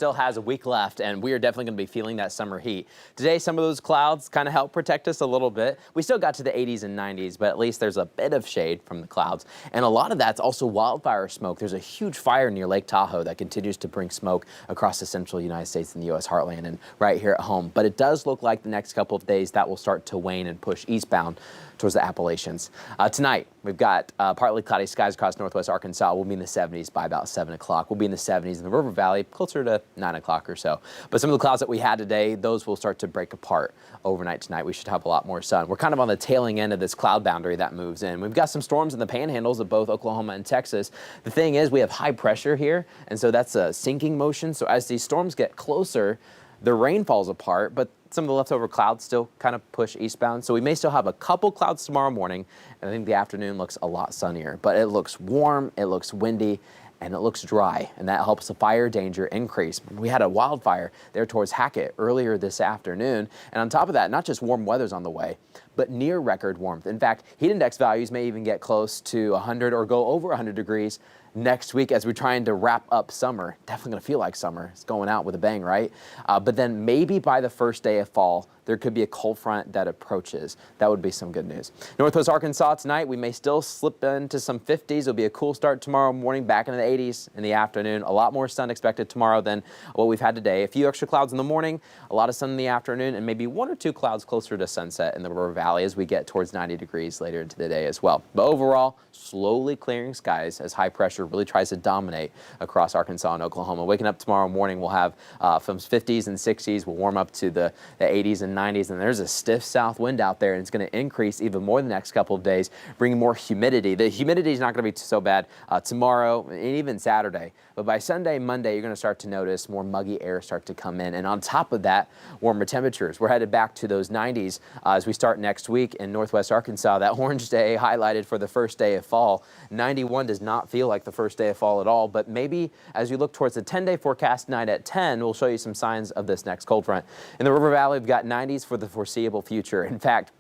still has a week left, and we are definitely going to be feeling that summer heat. Today, some of those clouds kind of help protect us a little bit. We still got to the 80s and 90s, but at least there's a bit of shade from the clouds. And a lot of that's also wildfire smoke. There's a huge fire near Lake Tahoe that continues to bring smoke across the central United States and the U.S. heartland and right here at home. But it does look like the next couple of days that will start to wane and push eastbound towards the Appalachians. Tonight, we've got partly cloudy skies across northwest Arkansas. We'll be in the 70s by about 7 o'clock. We'll be in the 70s in the River Valley closer to 9 o'clock or so. But some of the clouds that we had today, those will start to break apart overnight tonight. We should have a lot more sun. We're kind of on the tailing end of this cloud boundary that moves in. We've got some storms in the panhandles of both Oklahoma and Texas. The thing is, we have high pressure here, and so that's a sinking motion. So as these storms get closer, the rain falls apart, but some of the leftover clouds still kind of push eastbound. So we may still have a couple clouds tomorrow morning, and I think the afternoon looks a lot sunnier. But it looks warm, it looks windy, and it looks dry, and that helps the fire danger increase. We had a wildfire there towards Hackett earlier this afternoon, and on top of that, not just warm weather's on the way, but near record warmth. In fact, heat index values may even get close to 100 or go over 100 degrees next week as we're trying to wrap up summer. Definitely gonna feel like summer. It's going out with a bang, right? But then maybe by the first day of fall, there could be a cold front that approaches. That would be some good news. Northwest Arkansas tonight, we may still slip into some 50s. It'll be a cool start tomorrow morning, back into the 80s in the afternoon. A lot more sun expected tomorrow than what we've had today. A few extra clouds in the morning, a lot of sun in the afternoon, and maybe 1 or 2 clouds closer to sunset in the River Valley as we get towards 90 degrees later into the day as well. But overall, slowly clearing skies as high pressure really tries to dominate across Arkansas and Oklahoma. Waking up tomorrow morning, we'll have from 50s and 60s. We'll warm up to the 80s and 90s, and there's a stiff south wind out there, and it's going to increase even more the next couple of days, bringing more humidity. The humidity is not going to be so bad tomorrow and even Saturday, but by Sunday, Monday, you're going to start to notice more muggy air start to come in, and on top of that, warmer temperatures. We're headed back to those 90s as we start next week in northwest Arkansas. That orange day highlighted for the first day of fall. 91 does not feel like the first day of fall at all, but maybe as you look towards the 10-day forecast tonight at 10, we'll show you some signs of this next cold front. In the River Valley, we've got 90s for the foreseeable future. In fact,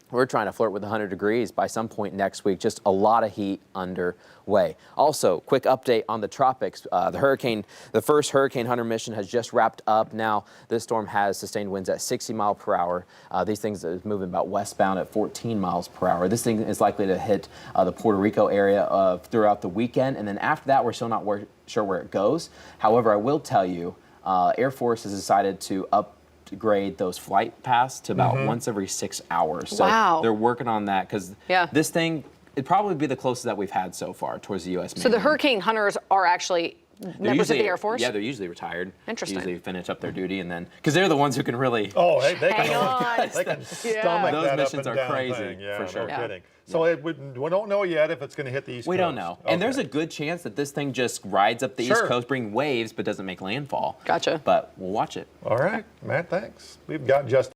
we're trying to flirt with 100 degrees by some point next week. Just a lot of heat underway. Also, quick update on the tropics. The first Hurricane Hunter mission has just wrapped up. Now, this storm has sustained winds at 60 miles per hour. These things are moving about westbound at 14 miles per hour. This thing is likely to hit the Puerto Rico area throughout the weekend. And then after that, we're still not sure where it goes. However, I will tell you, Air Force has decided to upgrade those flight paths to about once every 6 hours. So they're working on that because this thing, it'd probably be the closest that we've had so far towards the U.S. mainland. So the Hurricane Hunters are actually members of the Air Force? Yeah, they're usually retired. Interesting. They usually finish up their duty and then, because they're the ones who can really. Oh, they can stomach those that missions up and are down crazy, thing. Yeah, for sure. No kidding. So we don't know yet if it's going to hit the East Coast. We don't know. Okay. And there's a good chance that this thing just rides up the East Coast, bring waves, but doesn't make landfall. Gotcha. But we'll watch it. All right, Matt, thanks. We've got just